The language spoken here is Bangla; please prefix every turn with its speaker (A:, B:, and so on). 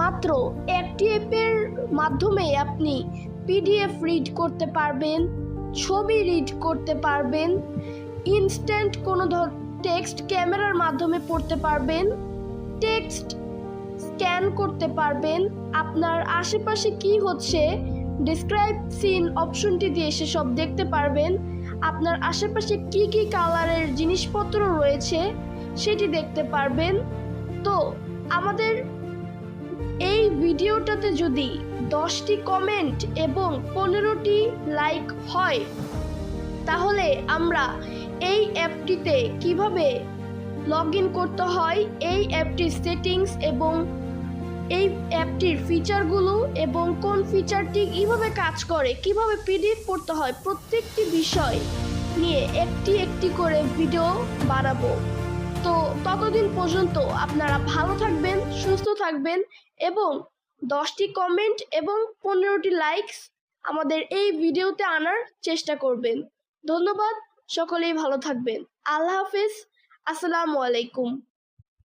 A: মাত্র একটি অ্যাপের মাধ্যমে আপনি পিডিএফ রিড করতে পারবেন, ছবি রিড করতে পারবেন, ইনস্ট্যান্ট কোনো টেক্সট ক্যামেরার মাধ্যমে পড়তে পারবেন, টেক্সট স্ক্যান করতে পারবেন, আপনার আশেপাশে কি হচ্ছে ডিসক্রাইব সিন অপশনটি দিয়ে সেসব দেখতে পারবেন, আপনার আশেপাশে কি কি কালারের জিনিসপত্র রয়েছে সেটি দেখতে পারবেন। তো আমাদের এই ভিডিওটাতে যদি 10টি কমেন্ট এবং 15টি লাইক হয় তাহলে আমরা এই অ্যাপটিতে কিভাবে লগ ইন করতে হয়, এই অ্যাপটির সেটিংস এবং এই অ্যাপটির ফিচারগুলো এবং কোন ফিচারটি কীভাবে কাজ করে, কিভাবে পিডিএফ পড়তে হয়, প্রত্যেকটি বিষয় নিয়ে একটি একটি করে ভিডিও বানাবো। তো ততদিন পর্যন্ত আপনারা ভালো থাকবেন, সুস্থ থাকবেন এবং 10টি কমেন্ট এবং 15টি লাইকস আমাদের এই ভিডিওতে আনার চেষ্টা করবেন। ধন্যবাদ, সকলেই ভালো থাকবেন। আল্লাহ হাফিজ, আসসালামু আলাইকুম।